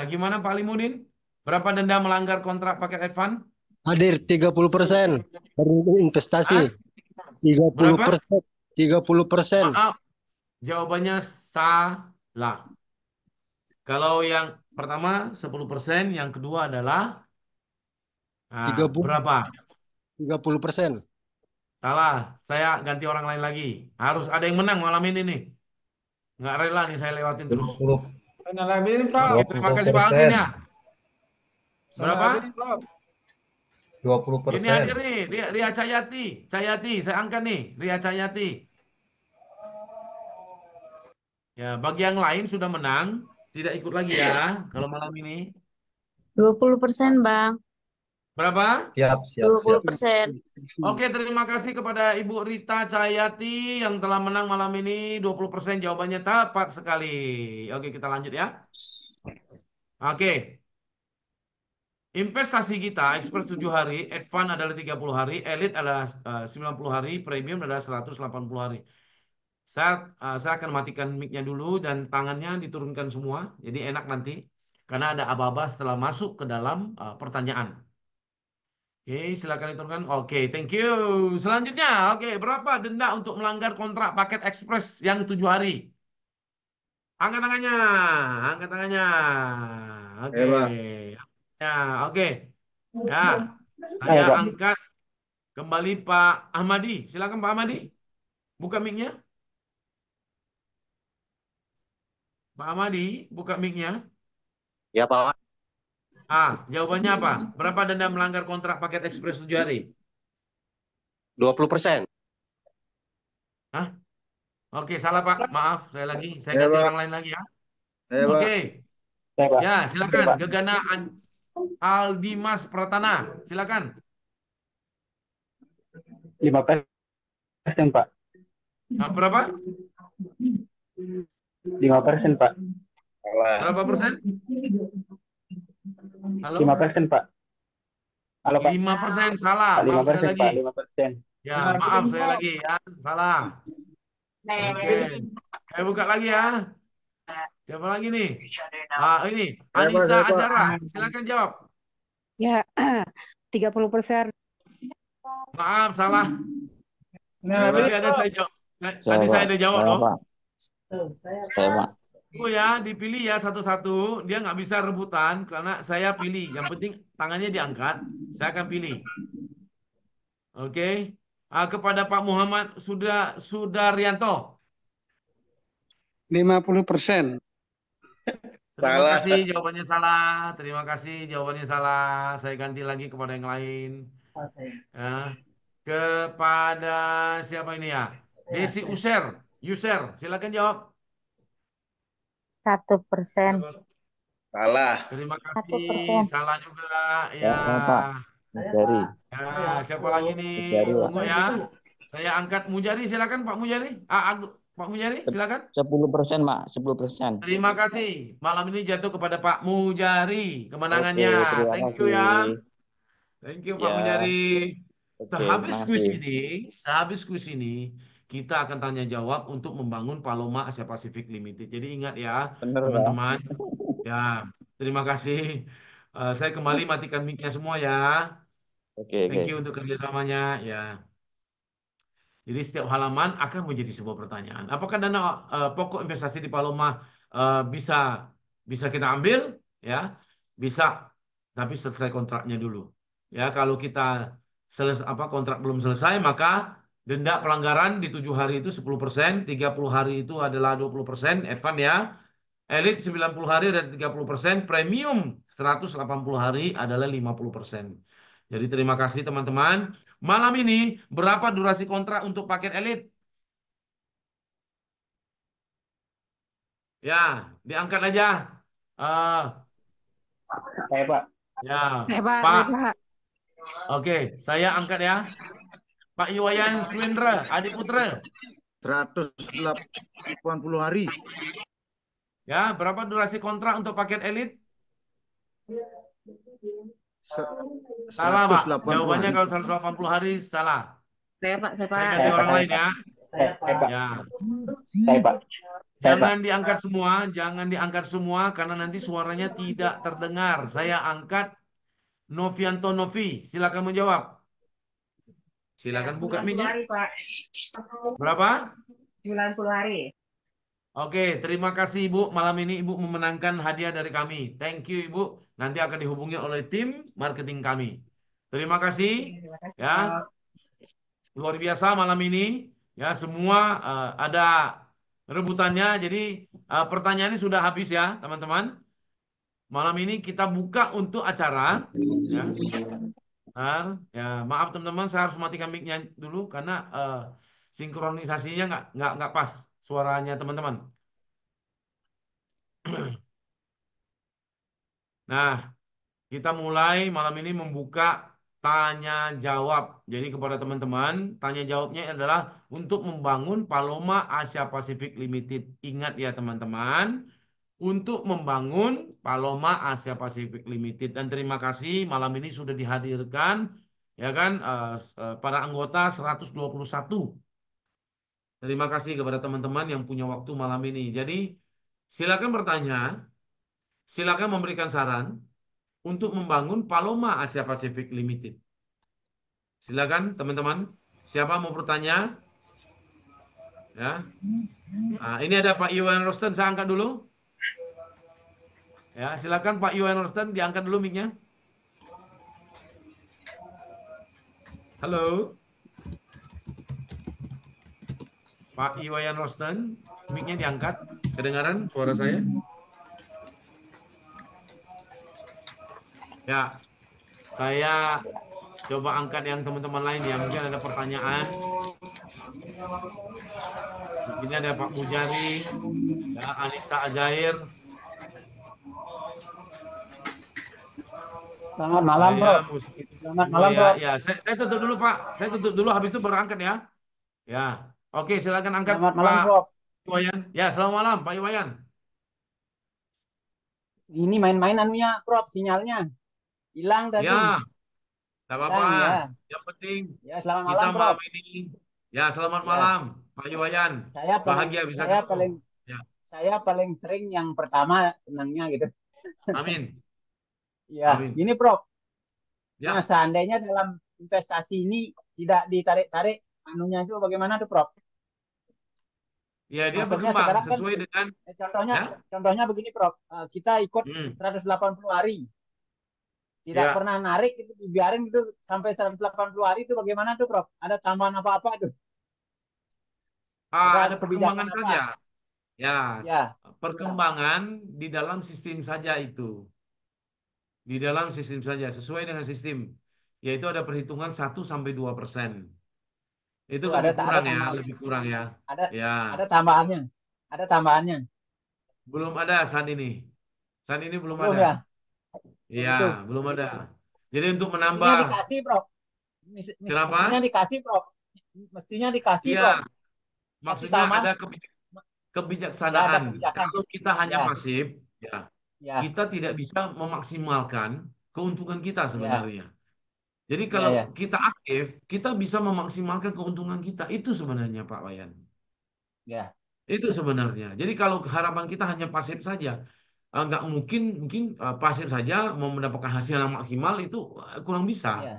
Gimana Pak Alimudin? Berapa denda melanggar kontrak paket advance? hadir 30% berinvestasi. 30%. 30%. Maaf, jawabannya salah. Kalau yang pertama 10%, yang kedua adalah 30. berapa? 30%. Salah, saya ganti orang lain lagi. Harus ada yang menang malam ini nih. Nggak rela nih saya lewatin terus. 20, Oke, terima kasih Pak Alvin ya. Berapa? 20%. Ini hadir nih, Ria Cayati. Cayati, saya angkat nih, Ria Cayati. Ya, bagi yang lain sudah menang, tidak ikut lagi ya kalau malam ini. 20%, Bang. Berapa? Siap, siap, siap. 20%. Oke, terima kasih kepada Ibu Rita Cahyati yang telah menang malam ini. 20% jawabannya tepat sekali. Oke, kita lanjut ya. Oke. Investasi kita, Express 7 hari, Advance adalah 30 hari, Elite adalah 90 hari, Premium adalah 180 hari. Saya akan matikan mic-nya dulu dan tangannya diturunkan semua. Jadi enak nanti. Karena ada aba-aba setelah masuk ke dalam pertanyaan. Oke, silakan diturunkan. Oke, thank you. Selanjutnya, oke, berapa denda untuk melanggar kontrak paket Express yang 7 hari? Angkat tangannya, angkat tangannya. Oke, Pak. ya, oke. Ya, saya angkat kembali Pak Ahmadi. Silakan Pak Ahmadi. Buka mic-nya. Pak Ahmadi, buka mic-nya. Ya Pak. Jawabannya apa? Berapa denda melanggar kontrak paket Express 7 hari? 20%. Hah? Oke, salah Pak. Maaf, saya Ya, ganti Pak. orang lain lagi ya. Ya, Pak. Oke. Ya, silakan. Gegana Aldimas Pratana. Silakan. 5%, Pak. Berapa? 5%, Pak. Berapa persen? Halo? 5%, Pak. Halo, Pak. 5%, salah. Maaf, 5%, saya lagi. Pak. 5%. Ya, maaf, saya lagi ya. Salah. Oke. Saya buka lagi ya. Siapa lagi nih? Ini. Anissa Azara. Silakan jawab. Ya, 30%. Maaf, salah. Tadi ada saya jawab. Tadi saya ada jawab loh. Saya, Pak. Itu ya, dipilih ya satu-satu. Dia nggak bisa rebutan karena saya pilih. Yang penting tangannya diangkat. Saya akan pilih. Oke. Kepada Pak Muhammad Sudaryanto. 50%. Terima kasih jawabannya salah. Terima kasih jawabannya salah. Saya ganti lagi kepada yang lain. Ya. Kepada siapa ini ya? Desi User, silakan jawab. 1%. Salah. Terima kasih. 1%. Salah juga. Ya. Ya, Pak. Mujari. Ya, siapa lagi nih? Mujari, Pak. Tunggu ya. Saya angkat Mujari, silakan Pak Mujari. Pak Mujari, silakan. 10%, Pak. 10%. Terima kasih. Malam ini jatuh kepada Pak Mujari kemenangannya. Oke, terima Thank you kasih. ya. Thank you Pak Ya. Mujari. Oke, Sehabis kuis makasih. ini, sehabis kuis ini, kita akan tanya jawab untuk membangun Paloma Asia Pacific Limited. Jadi ingat ya, Bener, Pak. teman-teman. Ya, terima kasih. Saya kembali matikan mic-nya semua ya. Oke, Thank oke. you untuk kerjasamanya ya. Jadi setiap halaman akan menjadi sebuah pertanyaan. Apakah dana pokok investasi di Paloma bisa bisa kita ambil? Ya, bisa. Tapi selesai kontraknya dulu. Ya, kalau kita kontrak belum selesai, maka denda pelanggaran di 7 hari itu 10%, 30 hari itu adalah 20%, advance ya. Elite 90 hari ada 30%, premium 180 hari adalah 50%. Jadi terima kasih teman-teman. Malam ini berapa durasi kontrak untuk paket elite? Ya, diangkat aja. Saya, Pak. Ya, Saya, Pak. Pak. Saya, Pak. Oke, saya angkat ya. Pak Iwayan Swendra, adik putra. 180 hari. Ya, berapa durasi kontrak untuk paket elite? Salah, Pak. 180 Jawabannya hari. kalau 180 hari salah. Saya, Pak. Saya, Pak. Saya ganti orang lain ya. Saya, Pak. Ya. Saya, Pak. Jangan diangkat semua, jangan diangkat semua karena nanti suaranya tidak terdengar. Saya angkat Novianto Novi, silakan menjawab. Silakan buka mic-nya. Berapa? 90 hari. Oke, terima kasih Ibu. Malam ini Ibu memenangkan hadiah dari kami. Thank you Ibu. Nanti akan dihubungi oleh tim marketing kami. Terima kasih. Ya. Luar biasa malam ini. Ya, semua ada rebutannya. Jadi pertanyaannya sudah habis ya, teman-teman. Malam ini kita buka untuk acara. Ya. Ya, maaf teman-teman, saya harus matikan mic-nya dulu karena sinkronisasinya nggak pas suaranya teman-teman. Nah, kita mulai malam ini membuka tanya jawab. Jadi kepada teman-teman, tanya jawabnya adalah untuk membangun Paloma Asia Pacific Limited. Ingat ya teman-teman, untuk membangun Paloma Asia Pacific Limited. Dan terima kasih malam ini sudah dihadirkan ya kan para anggota 121. Terima kasih kepada teman-teman yang punya waktu malam ini. Jadi silakan bertanya, silakan memberikan saran untuk membangun Paloma Asia Pacific Limited. Silakan teman-teman, siapa mau bertanya? Ya. Nah, ini ada Pak Iwan Rosten, saya angkat dulu. Ya, silakan Pak Iwan Rosten, diangkat dulu mic-nya. Halo. Pak Iwayan Rosten, mic-nya diangkat. Kedengaran suara saya? Ya, saya coba angkat yang teman-teman lain ya. Mungkin ada pertanyaan. Ini ada Pak Mujari, ya, Anissa Ajair. Selamat malam, Bro. Selamat malam, ya, Bro. ya. Saya tutup dulu, Pak. Saya tutup dulu, habis itu baru angkat ya. Ya, oke, silakan angkat Selamat malam, Pak Bro. Iwayan. Ya, selamat malam, Pak Iwayan. Ini main-main anunya, Prof, sinyalnya. Hilang tadi. Ya, tak apa-apa. Ya. Yang penting Ya, selamat kita malam, Prof. malam ini. Ya, selamat malam, Pak Iwayan. Bahagia bisa ketemu. Ya. Saya paling sering yang pertama senangnya gitu. Amin. Ya, Amin. ini Prof. Ya. Nah, seandainya dalam investasi ini tidak ditarik-tarik anunya itu bagaimana tuh, Prof? Ya, dia Maksudnya berkembang sekarang sesuai kan, dengan contohnya begini, Prof. Kita ikut 180 hari. Tidak Ya. pernah narik, itu dibiarin gitu sampai 180 hari itu bagaimana tuh, Prof? Ada tambahan apa-apa tuh? Ada kebijakan perkembangan apa? saja. Ya, Ya. perkembangan di dalam sistem saja itu. Di dalam sistem saja, sesuai dengan sistem. Yaitu ada perhitungan 1-2%. Itu lebih kurang ya, lebih kurang ya. Ada tambahannya. Ada tambahannya. Belum ada saat ini. Saat ini belum Belum ada. ya? Iya, Begitu. belum ada. Jadi untuk Mestinya menambah. dikasih, Prof. Kenapa? Mestinya dikasih, Prof. Mestinya dikasih, Iya. Prof. Maksudnya tambahan. ada kebijaksanaan. kebijakan. Kalau kita hanya Ya. pasif, Ya. kita tidak bisa memaksimalkan keuntungan kita sebenarnya. Jadi kalau kita aktif, kita bisa memaksimalkan keuntungan kita. Itu sebenarnya Pak Wayan. Ya. Itu sebenarnya. Jadi kalau harapan kita hanya pasif saja, nggak mungkin pasif saja mau mendapatkan hasil yang maksimal itu kurang bisa. Ya.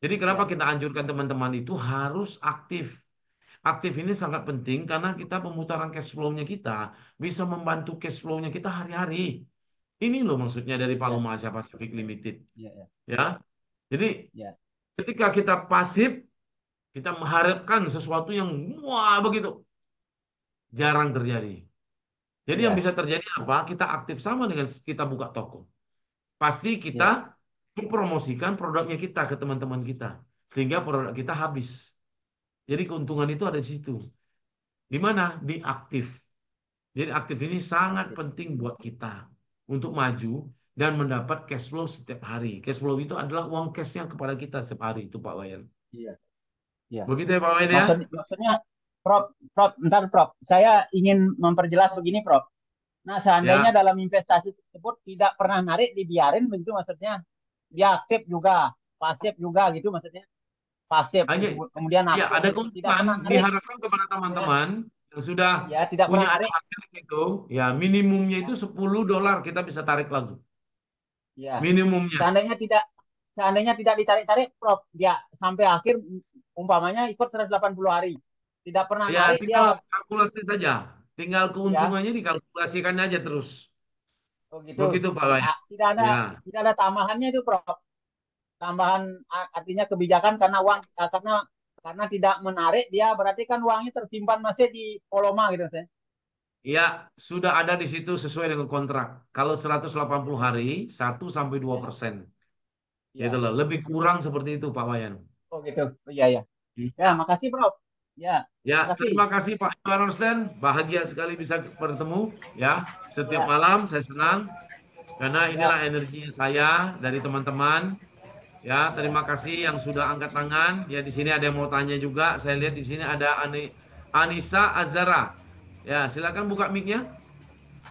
Jadi kenapa kita anjurkan teman-teman itu harus aktif. Aktif ini sangat penting karena kita pemutaran cash flow-nya kita bisa membantu cash flow-nya kita hari-hari. Ini loh maksudnya dari Paloma Asia Pacific Limited. Ya. Jadi ketika kita pasif, kita mengharapkan sesuatu yang wah begitu. Jarang terjadi. Jadi yang bisa terjadi apa? Kita aktif sama dengan kita buka toko. Pasti kita mempromosikan produknya kita ke teman-teman kita. Sehingga produk kita habis. Jadi keuntungan itu ada di situ. Di mana? Di aktif. Jadi aktif ini sangat penting buat kita untuk maju dan mendapat cash flow setiap hari. Cash flow itu adalah uang cash yang kepada kita setiap hari itu Pak Wayan. Iya. Begitu ya Pak Wayan ya? Maksudnya Prof, bentar Prof. Saya ingin memperjelas begini Prof. Nah, seandainya dalam investasi tersebut tidak pernah narik, dibiarin begitu maksudnya. Dia aktif juga, pasif juga gitu maksudnya. Pasif, kemudian aktif. Ada keuntungan diharapkan kepada teman-teman yang sudah punya hasil itu, ya minimumnya itu $10 kita bisa tarik lagi. Ya. Minimumnya. Seandainya tidak ditarik-tarik, Prof, dia sampai akhir umpamanya ikut 180 hari. Tidak pernah narik, tinggal kalkulasi saja. Tinggal keuntungannya dikalkulasikan aja terus. Oh gitu. Begitu Pak Wayan. Tidak ada tambahannya itu, Prof. Tambahan artinya kebijakan karena uang karena tidak menarik dia berarti kan uangnya tersimpan masih di Paloma gitu saya. Iya, sudah ada di situ sesuai dengan kontrak. Kalau 180 hari, 1-2%. Gitu loh, lebih kurang seperti itu Pak Wayan. Oh gitu. Oh, iya. Ya, makasih Prof. Ya, terima kasih Pak Iwan Rosten. Bahagia sekali bisa bertemu ya. Setiap malam saya senang. Karena inilah energinya saya dari teman-teman. Ya, terima kasih yang sudah angkat tangan. Ya, di sini ada yang mau tanya juga. Saya lihat di sini ada Anissa Azara. Ya, silakan buka mic-nya.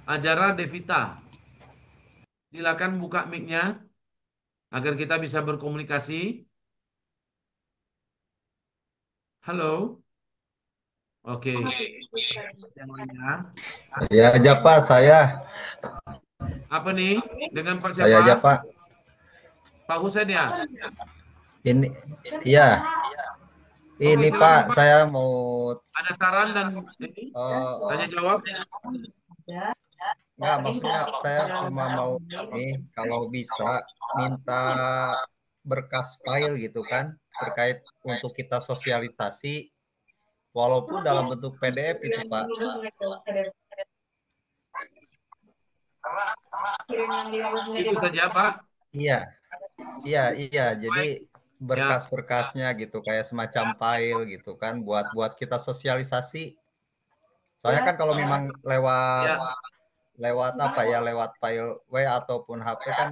Azara Devita. Silakan buka mic-nya agar kita bisa berkomunikasi. Halo. Oke. Yang lainnya. Saya aja Pak, saya Apa nih? Dengan Pak aja siapa? Pak. Pak Husen ya? Ini iya. Oke, Ini silakan Pak, Pak. saya mau Ada saran dan ini tanya jawab. enggak, maksudnya saya cuma mau kalau bisa minta berkas file gitu kan terkait untuk kita sosialisasi walaupun dalam bentuk PDF itu Pak. Itu saja Pak. Iya. Jadi berkas-berkasnya gitu kayak semacam file gitu kan buat kita sosialisasi. Soalnya kan kalau memang lewat apa ya, lewat file W ataupun HP kan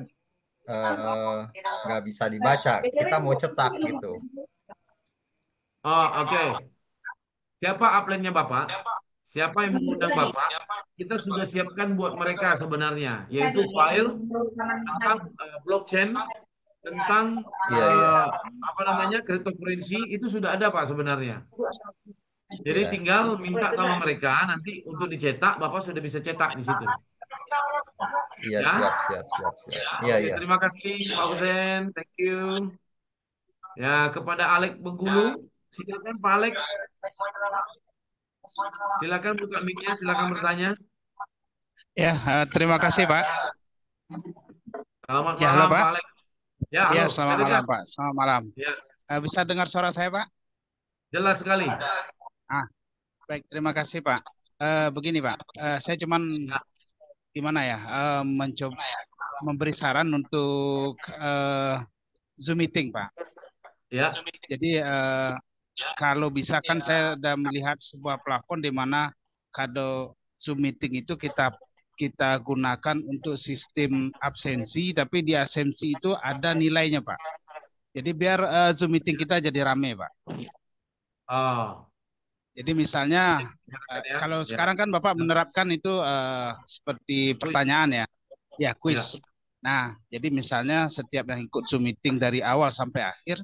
nggak bisa dibaca. Kita mau cetak gitu. Oh, oke. Siapa upline-nya Bapak? Siapa yang mengundang Bapak? Kita sudah siapkan buat mereka sebenarnya, yaitu file tentang blockchain, tentang apa namanya cryptocurrency, itu sudah ada Pak sebenarnya. Jadi tinggal minta sama mereka nanti untuk dicetak, Bapak sudah bisa cetak di situ. Iya, Ya? siap. Iya, iya. Terima kasih Pak Husen, thank you. Ya, kepada Alek Bengkulu, silakan Pak Alek. Silakan buka mic-nya, silakan bertanya. Ya, terima kasih Pak. Selamat Ya, malam halo, Pak. Pak Alek. Ya, halo. Ya, selamat malam Pak. Selamat malam. Ya. Bisa dengar suara saya Pak? Jelas sekali. Baik, terima kasih Pak. Begini Pak, saya cuman gimana ya, mencoba memberi saran untuk Zoom meeting Pak. Ya. Jadi kalau bisa kan saya sudah melihat sebuah plafon di mana kado Zoom meeting itu kita gunakan untuk sistem absensi, tapi di absensi itu ada nilainya Pak. Jadi biar Zoom meeting kita jadi rame Pak. Oh. Jadi misalnya kalau sekarang kan Bapak menerapkan itu seperti pertanyaan ya kuis. Nah, jadi misalnya setiap yang ikut Zoom meeting dari awal sampai akhir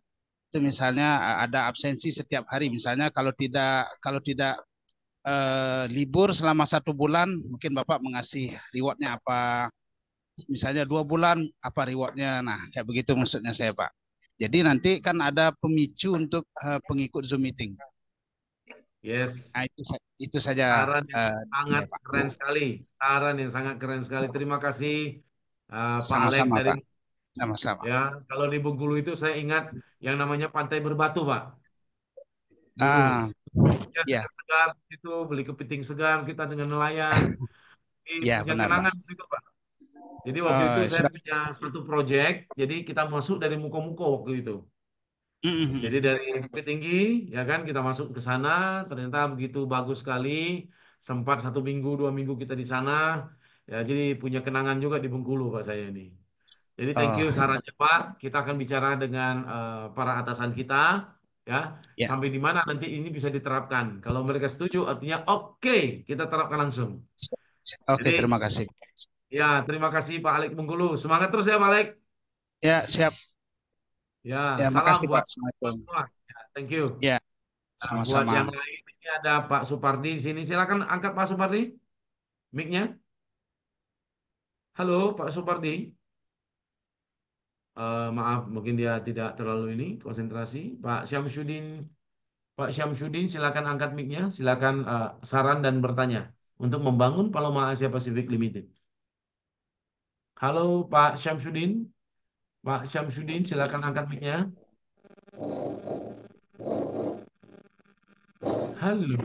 itu misalnya ada absensi setiap hari. Misalnya kalau tidak libur selama 1 bulan, mungkin Bapak mengasih rewardnya apa? Misalnya 2 bulan apa rewardnya? Nah, kayak begitu maksudnya saya Pak. Jadi nanti kan ada pemicu untuk pengikut Zoom meeting. Yes. Nah, itu saja. Saran yang sangat keren sekali. Saran yang sangat keren sekali. Terima kasih Pak Alek dari. Sama-sama. Ya, kalau di Bengkulu itu saya ingat yang namanya Pantai Berbatu, Pak. Ya, segar itu beli kepiting segar kita dengan nelayan. Ya, punya benar, kenangan di situ, Pak. Jadi waktu itu saya punya satu proyek, jadi kita masuk dari Muko-Muko waktu itu. Jadi dari Bukit Tinggi, ya kan, kita masuk ke sana, ternyata begitu bagus sekali. Sempat 1 minggu, 2 minggu kita di sana. Ya, jadi punya kenangan juga di Bengkulu, Pak saya ini. Jadi thank you sarannya Pak. Kita akan bicara dengan para atasan kita, ya, sampai di mana nanti ini bisa diterapkan. Kalau mereka setuju, artinya oke, kita terapkan langsung. Oke, terima kasih. Ya, terima kasih Pak Alek Bengkulu. Semangat terus ya Pak Alek. Ya, siap. Ya, salam makasih, buat semua. Ya, thank you. Ya, sama-sama. Buat yang lain ini ada Pak Supardi di sini. Silakan angkat Pak Supardi mic-nya. Halo Pak Supardi. Maaf, mungkin dia tidak terlalu ini konsentrasi. Pak Syamsuddin, silakan angkat mic-nya. Silakan saran dan bertanya untuk membangun Paloma Asia Pacific Limited. Halo Pak Syamsuddin. Pak Syamsuddin, silakan angkat mic-nya. Halo.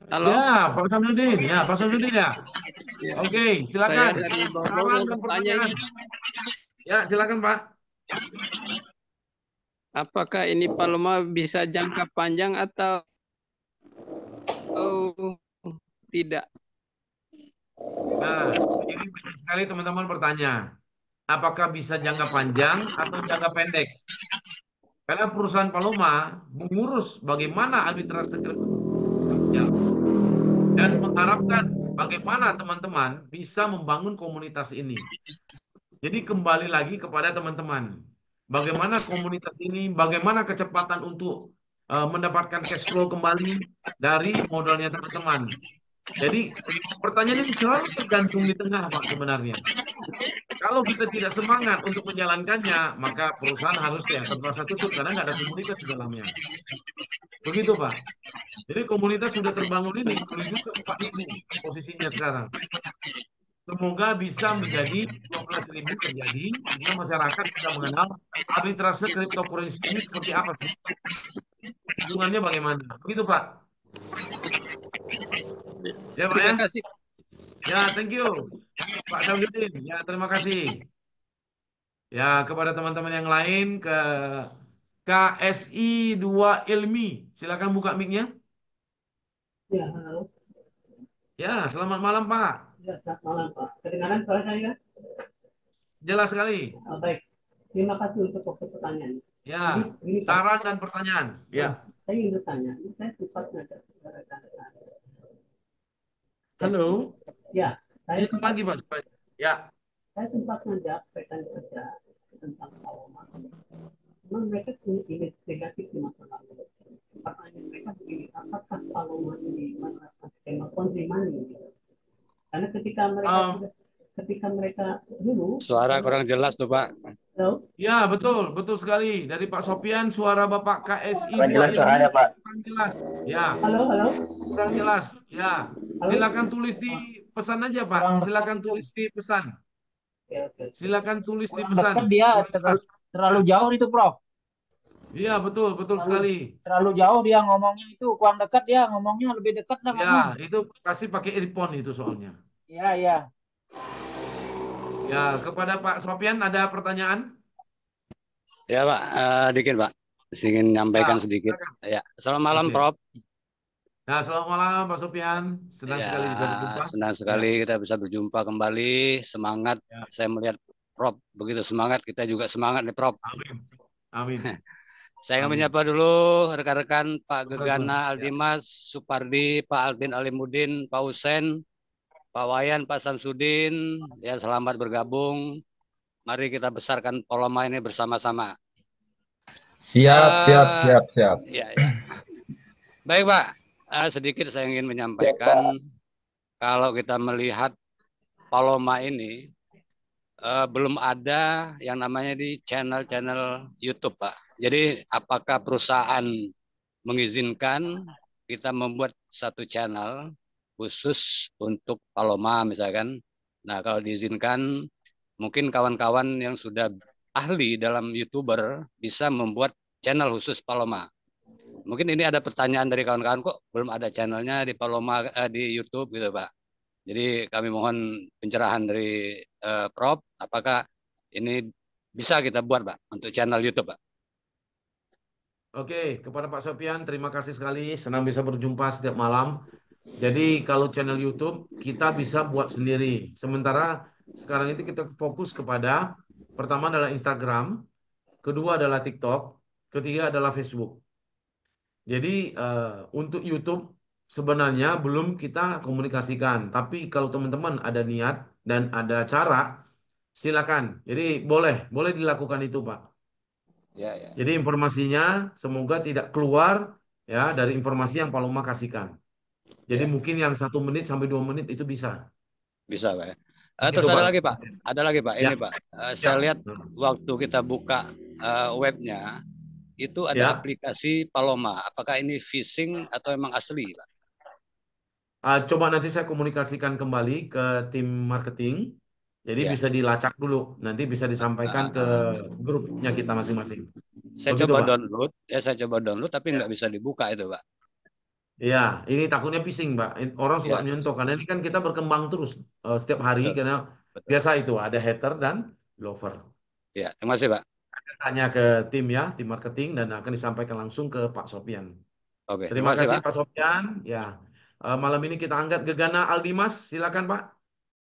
Ya, Pak Syamsuddin. Ya, Pak Syamsuddin ya. Oke, silakan. Saya dari Saran dan pertanyaan. Ya, silakan Pak. Apakah ini Paloma bisa jangka panjang atau tidak? Nah, ini banyak sekali teman-teman bertanya, apakah bisa jangka panjang atau jangka pendek? Karena perusahaan Paloma mengurus bagaimana arbitrase kripto bisa berjalan dan mengharapkan bagaimana teman-teman bisa membangun komunitas ini. Jadi kembali lagi kepada teman-teman, bagaimana komunitas ini, bagaimana kecepatan untuk mendapatkan cash flow kembali dari modalnya teman-teman. Jadi pertanyaan ini selalu tergantung di tengah, Pak, sebenarnya. Kalau kita tidak semangat untuk menjalankannya, maka perusahaan harus ya terpaksa tutup karena nggak ada komunitas di dalamnya. Begitu, Pak. Jadi komunitas sudah terbangun ini menuju ke 4.000 posisinya sekarang. Semoga bisa menjadi 12.000 terjadi sehingga masyarakat bisa mengenal arbitrase cryptocurrency ini seperti apa sih? Hubungannya bagaimana? Begitu, Pak. Ya, Pak ya. Terima kasih. Ya, thank you. Pak Samsudin. Ya, terima kasih. Ya, kepada teman-teman yang lain ke KSI 2 Ilmi. Silakan buka mic-nya. Ya, halo. Ya, selamat malam, Pak. Ya, selamat malam, Pak. Kedengaran suara saya? Jelas sekali. Oh, baik. Terima kasih untuk waktu pertanyaan. Ya, Ini, Pak. saran dan pertanyaan. Ya. Saya ingin bertanya, ini saya sempat ngajak saudara-saudara. Halo. Ya, saya sempat, lagi, Pak. Ya. Saya sempat ngajak rekan kerja tentang Paloma. Memang mereka punya image negatif di masa lalu. Pertanyaan mereka begini, apakah Paloma ini menerapkan skema Ponzi money? Gitu? Karena ketika mereka dulu suara kurang jelas tuh, Pak. Halo? Ya, betul sekali. Dari Pak Sopian, suara Bapak KSI kurang jelas suaranya, Pak. Kurang jelas. Ya. Halo. Kurang jelas. Ya. Silakan tulis di pesan aja, Pak. Silakan tulis di pesan. Silakan tulis di pesan. Dekat dia terlalu jauh itu, Prof. Iya, betul sekali. Terlalu jauh dia ngomongnya itu, kurang dekat dia ngomongnya, lebih dekat lah ngomong. Ya, itu pasti pakai earphone itu soalnya. Iya. Ya, kepada Pak Sopian ada pertanyaan? Ya, Pak, dikit, Pak. Ingin menyampaikan sedikit. Ya, selamat malam, Prof. Ya, selamat malam, Pak Sopian. Senang sekali bisa berjumpa. Senang sekali kita bisa berjumpa kembali. Semangat. Saya melihat Prof begitu semangat, kita juga semangat nih, Prof. Amin. Saya ingin menyapa dulu rekan-rekan Pak Gegana Aldimas, Supardi, Pak Aldin Alimuddin, Pak Husen, Pak Wayan, Pak Samsudin, ya selamat bergabung. Mari kita besarkan Paloma ini bersama-sama. Siap. Ya. Baik, Pak. Sedikit saya ingin menyampaikan, kalau kita melihat Paloma ini, belum ada yang namanya di channel-channel YouTube, Pak. Jadi apakah perusahaan mengizinkan kita membuat satu channel khusus untuk Paloma misalkan? Nah, kalau diizinkan, mungkin kawan-kawan yang sudah ahli dalam YouTuber bisa membuat channel khusus Paloma. Mungkin ini ada pertanyaan dari kawan-kawan, kok belum ada channelnya di Paloma di YouTube gitu, Pak. Jadi kami mohon pencerahan dari Prof, apakah ini bisa kita buat, Pak, untuk channel YouTube, Pak? Oke, kepada Pak Sopian, terima kasih sekali. Senang bisa berjumpa setiap malam. Jadi kalau channel YouTube kita bisa buat sendiri. Sementara sekarang itu kita fokus kepada pertama adalah Instagram, kedua adalah TikTok, ketiga adalah Facebook. Jadi untuk YouTube sebenarnya belum kita komunikasikan. Tapi kalau teman-teman ada niat dan ada cara, silakan. Jadi boleh dilakukan itu, Pak. Ya. Jadi informasinya semoga tidak keluar ya dari informasi yang Paloma kasihkan. Jadi mungkin yang 1 menit sampai 2 menit itu bisa. Bisa, Pak. Terus ada lagi, Pak. Ada lagi, Pak. Ini, Pak. Saya lihat waktu kita buka webnya itu ada aplikasi Paloma. Apakah ini phishing atau emang asli, Pak? Coba nanti saya komunikasikan kembali ke tim marketing. Jadi bisa dilacak dulu, nanti bisa disampaikan ke grupnya kita masing-masing. Saya coba download, tapi nggak bisa dibuka itu, Pak. Iya, ini takutnya phishing, Pak. Orang suka nyontoh, karena ini kan kita berkembang terus setiap hari, karena biasa itu ada hater dan lover. Ya, terima kasih, Pak. Tanya ke tim tim marketing, dan akan disampaikan langsung ke Pak Sopian. Oke, terima kasih, Pak Sopian. Ya, malam ini kita angkat Gegana Aldimas, silakan, Pak.